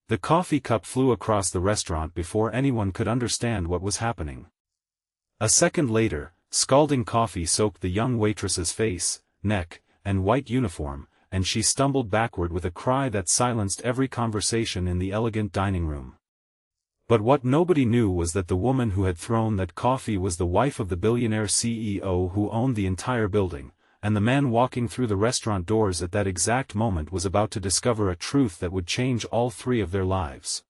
The coffee cup flew across the restaurant before anyone could understand what was happening. A second later, scalding coffee soaked the young waitress's face, neck, and white uniform, and she stumbled backward with a cry that silenced every conversation in the elegant dining room. But what nobody knew was that the woman who had thrown that coffee was the wife of the billionaire CEO who owned the entire building, and the man walking through the restaurant doors at that exact moment was about to discover a truth that would change all three of their lives.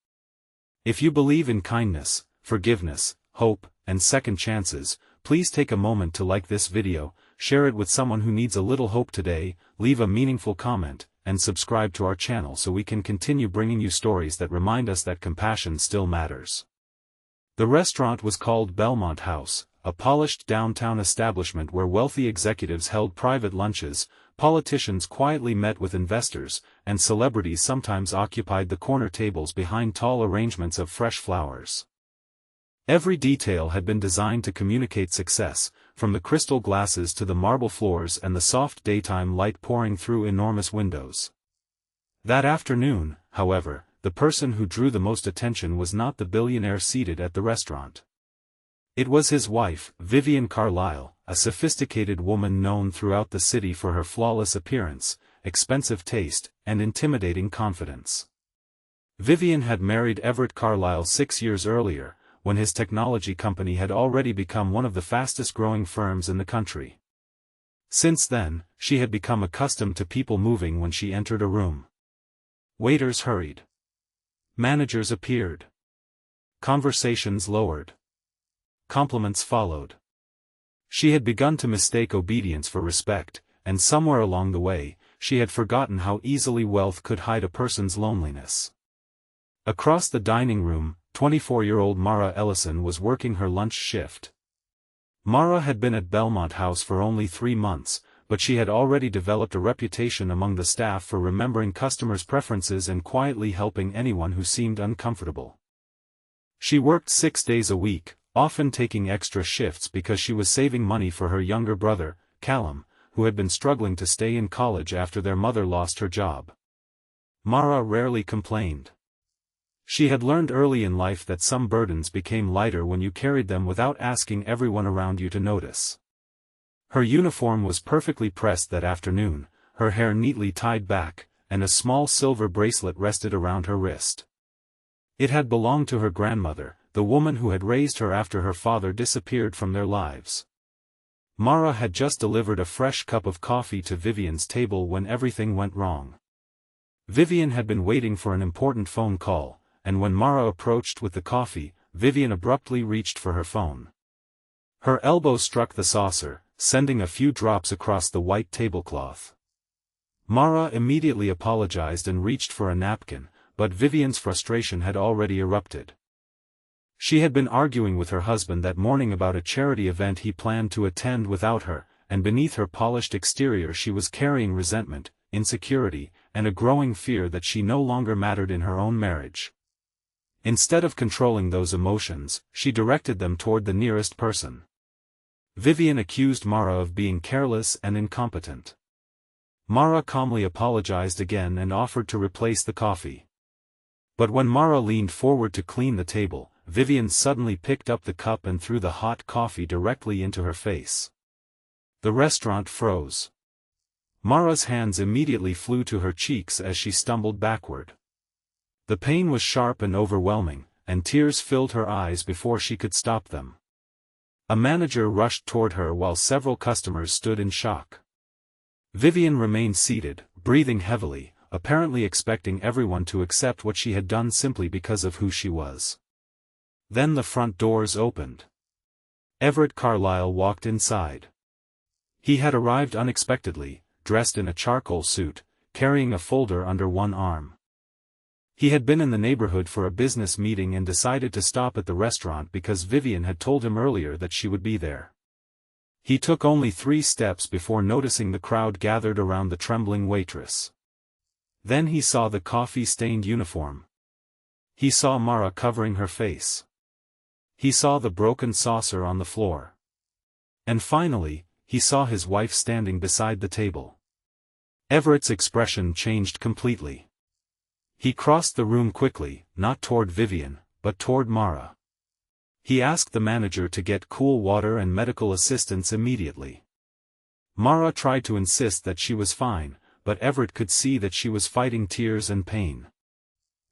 If you believe in kindness, forgiveness, hope, and second chances, please take a moment to like this video, share it with someone who needs a little hope today, leave a meaningful comment, and subscribe to our channel so we can continue bringing you stories that remind us that compassion still matters. The restaurant was called Belmont House, a polished downtown establishment where wealthy executives held private lunches, politicians quietly met with investors, and celebrities sometimes occupied the corner tables behind tall arrangements of fresh flowers. Every detail had been designed to communicate success, from the crystal glasses to the marble floors and the soft daytime light pouring through enormous windows. That afternoon, however, the person who drew the most attention was not the billionaire seated at the restaurant. It was his wife, Vivienne Carlisle, a sophisticated woman known throughout the city for her flawless appearance, expensive taste, and intimidating confidence. Vivienne had married Everett Carlisle 6 years earlier, when his technology company had already become one of the fastest-growing firms in the country. Since then, she had become accustomed to people moving when she entered a room. Waiters hurried. Managers appeared. Conversations lowered. Compliments followed. She had begun to mistake obedience for respect, and somewhere along the way, she had forgotten how easily wealth could hide a person's loneliness. Across the dining room, 24-year-old Mara Ellison was working her lunch shift. Mara had been at Belmont House for only 3 months, but she had already developed a reputation among the staff for remembering customers' preferences and quietly helping anyone who seemed uncomfortable. She worked 6 days a week, often taking extra shifts because she was saving money for her younger brother, Callum, who had been struggling to stay in college after their mother lost her job. Mara rarely complained. She had learned early in life that some burdens became lighter when you carried them without asking everyone around you to notice. Her uniform was perfectly pressed that afternoon, her hair neatly tied back, and a small silver bracelet rested around her wrist. It had belonged to her grandmother, the woman who had raised her after her father disappeared from their lives. Mara had just delivered a fresh cup of coffee to Vivienne's table when everything went wrong. Vivienne had been waiting for an important phone call, and when Mara approached with the coffee, Vivienne abruptly reached for her phone. Her elbow struck the saucer, sending a few drops across the white tablecloth. Mara immediately apologized and reached for a napkin, but Vivienne's frustration had already erupted. She had been arguing with her husband that morning about a charity event he planned to attend without her, and beneath her polished exterior she was carrying resentment, insecurity, and a growing fear that she no longer mattered in her own marriage. Instead of controlling those emotions, she directed them toward the nearest person. Vivienne accused Mara of being careless and incompetent. Mara calmly apologized again and offered to replace the coffee. But when Mara leaned forward to clean the table, Vivienne suddenly picked up the cup and threw the hot coffee directly into her face. The restaurant froze. Mara's hands immediately flew to her cheeks as she stumbled backward. The pain was sharp and overwhelming, and tears filled her eyes before she could stop them. A manager rushed toward her while several customers stood in shock. Vivienne remained seated, breathing heavily, apparently expecting everyone to accept what she had done simply because of who she was. Then the front doors opened. Everett Carlisle walked inside. He had arrived unexpectedly, dressed in a charcoal suit, carrying a folder under one arm. He had been in the neighborhood for a business meeting and decided to stop at the restaurant because Vivienne had told him earlier that she would be there. He took only 3 steps before noticing the crowd gathered around the trembling waitress. Then he saw the coffee-stained uniform. He saw Mara covering her face. He saw the broken saucer on the floor. And finally, he saw his wife standing beside the table. Everett's expression changed completely. He crossed the room quickly, not toward Vivienne, but toward Mara. He asked the manager to get cool water and medical assistance immediately. Mara tried to insist that she was fine, but Everett could see that she was fighting tears and pain.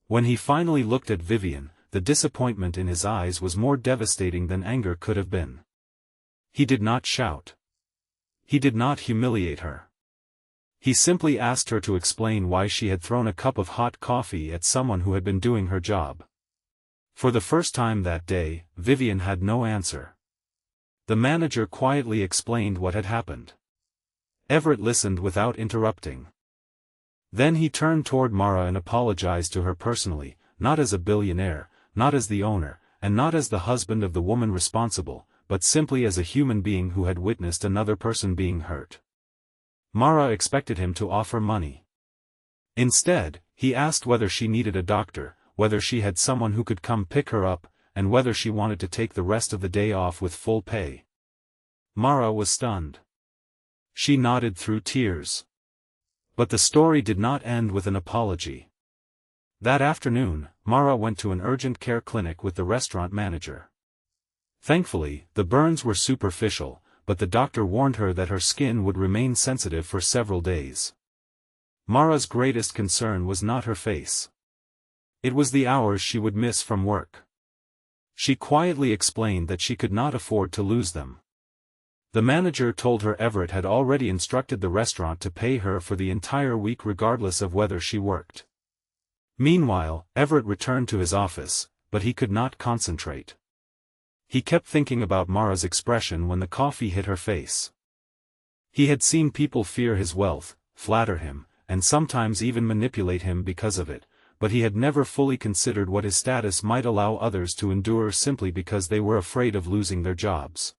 When he finally looked at Vivienne, the disappointment in his eyes was more devastating than anger could have been. He did not shout. He did not humiliate her. He simply asked her to explain why she had thrown a cup of hot coffee at someone who had been doing her job. For the first time that day, Vivienne had no answer. The manager quietly explained what had happened. Everett listened without interrupting. Then he turned toward Mara and apologized to her personally, not as a billionaire, not as the owner, and not as the husband of the woman responsible, but simply as a human being who had witnessed another person being hurt. Mara expected him to offer money. Instead, he asked whether she needed a doctor, whether she had someone who could come pick her up, and whether she wanted to take the rest of the day off with full pay. Mara was stunned. She nodded through tears. But the story did not end with an apology. That afternoon, Mara went to an urgent care clinic with the restaurant manager. Thankfully, the burns were superficial, but the doctor warned her that her skin would remain sensitive for several days. Mara's greatest concern was not her face. It was the hours she would miss from work. She quietly explained that she could not afford to lose them. The manager told her Everett had already instructed the restaurant to pay her for the entire week regardless of whether she worked. Meanwhile, Everett returned to his office, but he could not concentrate. He kept thinking about Mara's expression when the coffee hit her face. He had seen people fear his wealth, flatter him, and sometimes even manipulate him because of it, but he had never fully considered what his status might allow others to endure simply because they were afraid of losing their jobs.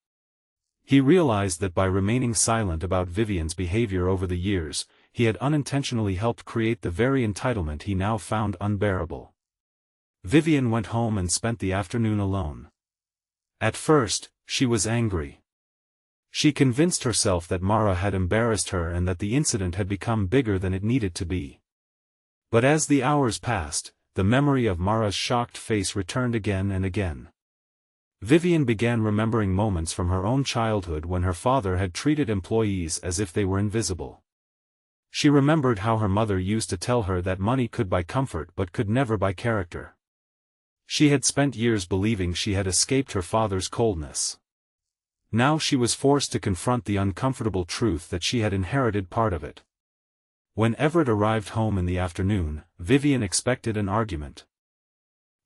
He realized that by remaining silent about Vivienne's behavior over the years, he had unintentionally helped create the very entitlement he now found unbearable. Vivienne went home and spent the afternoon alone. At first, she was angry. She convinced herself that Mara had embarrassed her and that the incident had become bigger than it needed to be. But as the hours passed, the memory of Mara's shocked face returned again and again. Vivienne began remembering moments from her own childhood when her father had treated employees as if they were invisible. She remembered how her mother used to tell her that money could buy comfort but could never buy character. She had spent years believing she had escaped her father's coldness. Now she was forced to confront the uncomfortable truth that she had inherited part of it. When Everett arrived home in the afternoon, Vivienne expected an argument.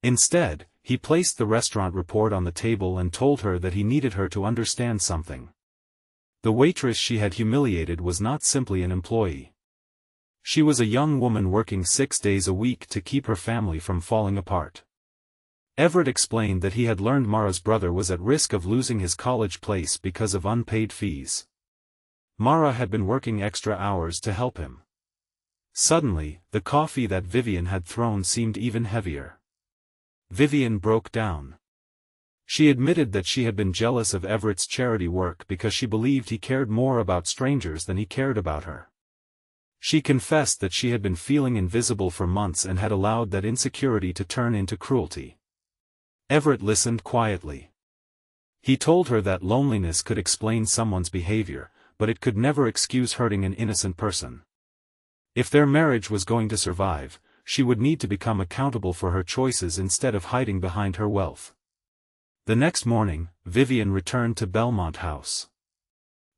Instead, he placed the restaurant report on the table and told her that he needed her to understand something. The waitress she had humiliated was not simply an employee. She was a young woman working 6 days a week to keep her family from falling apart. Everett explained that he had learned Mara's brother was at risk of losing his college place because of unpaid fees. Mara had been working extra hours to help him. Suddenly, the coffee that Vivienne had thrown seemed even heavier. Vivienne broke down. She admitted that she had been jealous of Everett's charity work because she believed he cared more about strangers than he cared about her. She confessed that she had been feeling invisible for months and had allowed that insecurity to turn into cruelty. Everett listened quietly. He told her that loneliness could explain someone's behavior, but it could never excuse hurting an innocent person. If their marriage was going to survive, she would need to become accountable for her choices instead of hiding behind her wealth. The next morning, Vivienne returned to Belmont House.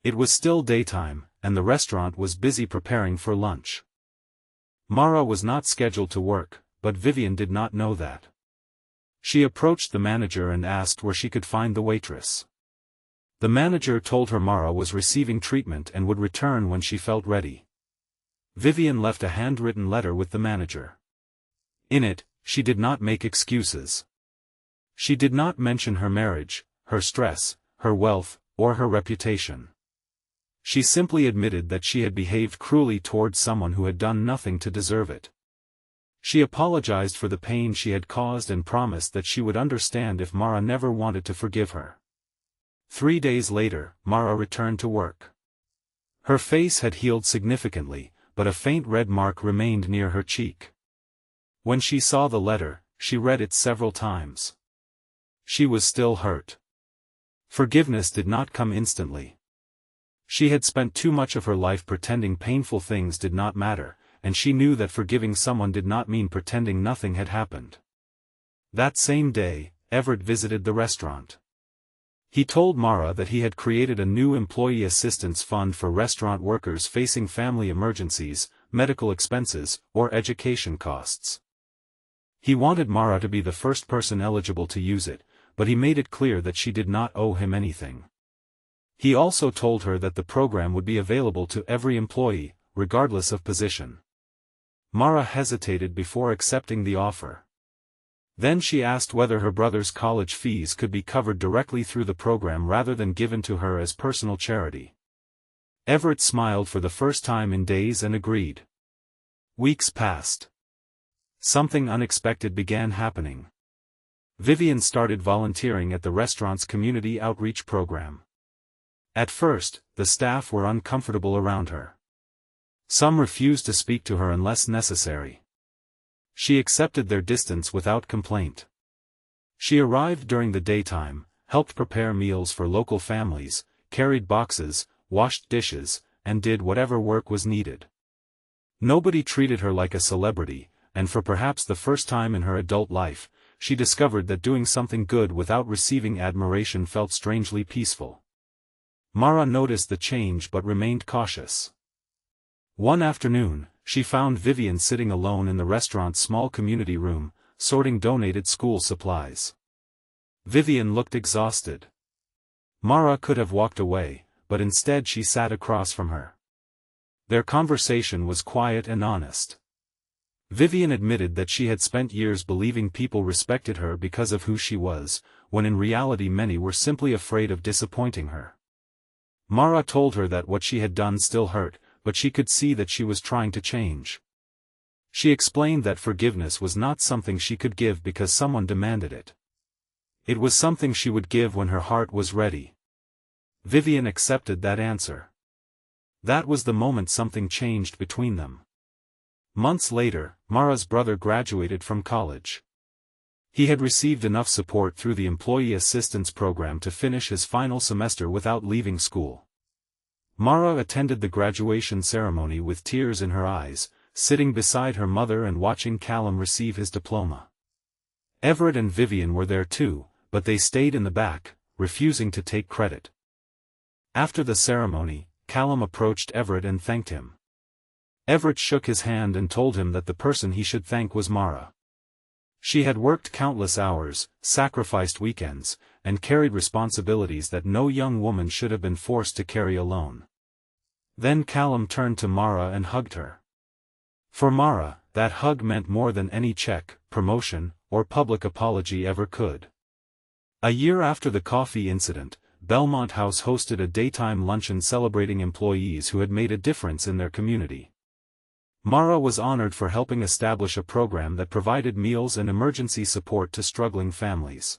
It was still daytime, and the restaurant was busy preparing for lunch. Mara was not scheduled to work, but Vivienne did not know that. She approached the manager and asked where she could find the waitress. The manager told her Mara was receiving treatment and would return when she felt ready. Vivienne left a handwritten letter with the manager. In it, she did not make excuses. She did not mention her marriage, her stress, her wealth, or her reputation. She simply admitted that she had behaved cruelly towards someone who had done nothing to deserve it. She apologized for the pain she had caused and promised that she would understand if Mara never wanted to forgive her. 3 days later, Mara returned to work. Her face had healed significantly, but a faint red mark remained near her cheek. When she saw the letter, she read it several times. She was still hurt. Forgiveness did not come instantly. She had spent too much of her life pretending painful things did not matter, and she knew that forgiving someone did not mean pretending nothing had happened. That same day, Everett visited the restaurant. He told Mara that he had created a new employee assistance fund for restaurant workers facing family emergencies, medical expenses, or education costs. He wanted Mara to be the first person eligible to use it, but he made it clear that she did not owe him anything. He also told her that the program would be available to every employee, regardless of position. Mara hesitated before accepting the offer. Then she asked whether her brother's college fees could be covered directly through the program rather than given to her as personal charity. Everett smiled for the first time in days and agreed. Weeks passed. Something unexpected began happening. Vivienne started volunteering at the restaurant's community outreach program. At first, the staff were uncomfortable around her. Some refused to speak to her unless necessary. She accepted their distance without complaint. She arrived during the daytime, helped prepare meals for local families, carried boxes, washed dishes, and did whatever work was needed. Nobody treated her like a celebrity, and for perhaps the first time in her adult life, she discovered that doing something good without receiving admiration felt strangely peaceful. Mara noticed the change but remained cautious. One afternoon, she found Vivienne sitting alone in the restaurant's small community room, sorting donated school supplies. Vivienne looked exhausted. Mara could have walked away, but instead she sat across from her. Their conversation was quiet and honest. Vivienne admitted that she had spent years believing people respected her because of who she was, when in reality many were simply afraid of disappointing her. Mara told her that what she had done still hurt, but she could see that she was trying to change. She explained that forgiveness was not something she could give because someone demanded it. It was something she would give when her heart was ready. Vivienne accepted that answer. That was the moment something changed between them. Months later, Mara's brother graduated from college. He had received enough support through the employee assistance program to finish his final semester without leaving school. Mara attended the graduation ceremony with tears in her eyes, sitting beside her mother and watching Callum receive his diploma. Everett and Vivienne were there too, but they stayed in the back, refusing to take credit. After the ceremony, Callum approached Everett and thanked him. Everett shook his hand and told him that the person he should thank was Mara. She had worked countless hours, sacrificed weekends, and carried responsibilities that no young woman should have been forced to carry alone. Then Callum turned to Mara and hugged her. For Mara, that hug meant more than any check, promotion, or public apology ever could. A year after the coffee incident, Belmont House hosted a daytime luncheon celebrating employees who had made a difference in their community. Mara was honored for helping establish a program that provided meals and emergency support to struggling families.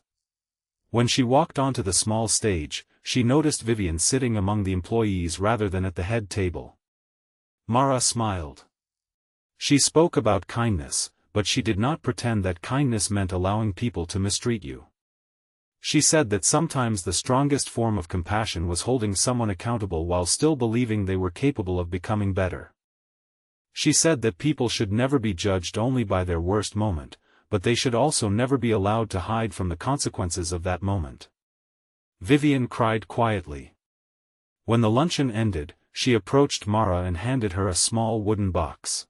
When she walked onto the small stage, she noticed Vivienne sitting among the employees rather than at the head table. Mara smiled. She spoke about kindness, but she did not pretend that kindness meant allowing people to mistreat you. She said that sometimes the strongest form of compassion was holding someone accountable while still believing they were capable of becoming better. She said that people should never be judged only by their worst moment, but they should also never be allowed to hide from the consequences of that moment. Vivienne cried quietly. When the luncheon ended, she approached Mara and handed her a small wooden box.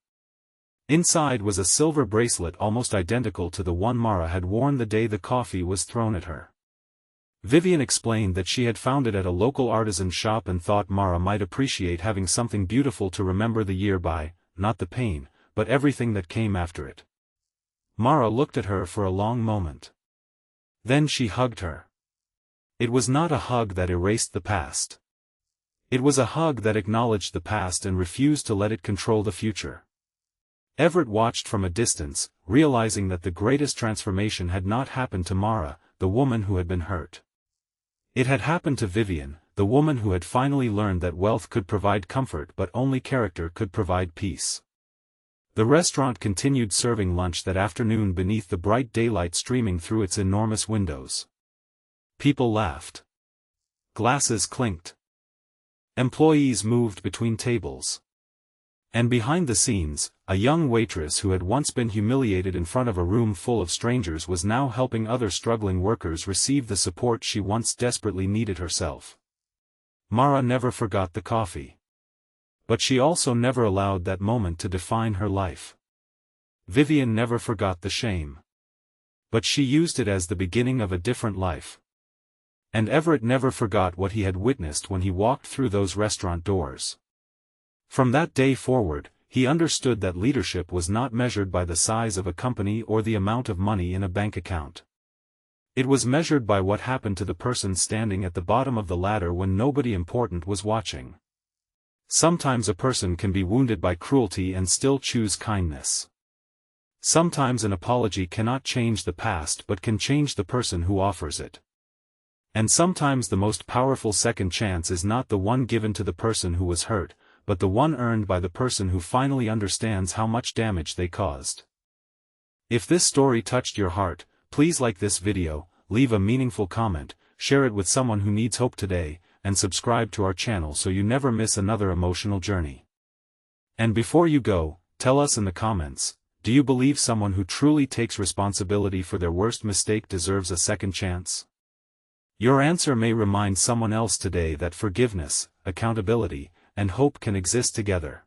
Inside was a silver bracelet almost identical to the one Mara had worn the day the coffee was thrown at her. Vivienne explained that she had found it at a local artisan shop and thought Mara might appreciate having something beautiful to remember the year by, not the pain, but everything that came after it. Mara looked at her for a long moment. Then she hugged her. It was not a hug that erased the past. It was a hug that acknowledged the past and refused to let it control the future. Everett watched from a distance, realizing that the greatest transformation had not happened to Mara, the woman who had been hurt. It had happened to Vivienne, the woman who had finally learned that wealth could provide comfort but only character could provide peace. The restaurant continued serving lunch that afternoon beneath the bright daylight streaming through its enormous windows. People laughed. Glasses clinked. Employees moved between tables. And behind the scenes, a young waitress who had once been humiliated in front of a room full of strangers was now helping other struggling workers receive the support she once desperately needed herself. Mara never forgot the coffee. But she also never allowed that moment to define her life. Vivienne never forgot the shame. But she used it as the beginning of a different life. And Everett never forgot what he had witnessed when he walked through those restaurant doors. From that day forward, he understood that leadership was not measured by the size of a company or the amount of money in a bank account. It was measured by what happened to the person standing at the bottom of the ladder when nobody important was watching. Sometimes a person can be wounded by cruelty and still choose kindness. Sometimes an apology cannot change the past but can change the person who offers it. And sometimes the most powerful second chance is not the one given to the person who was hurt, but the one earned by the person who finally understands how much damage they caused. If this story touched your heart, please like this video, leave a meaningful comment, share it with someone who needs hope today, and subscribe to our channel so you never miss another emotional journey. And before you go, tell us in the comments, do you believe someone who truly takes responsibility for their worst mistake deserves a second chance? Your answer may remind someone else today that forgiveness, accountability, and hope can exist together.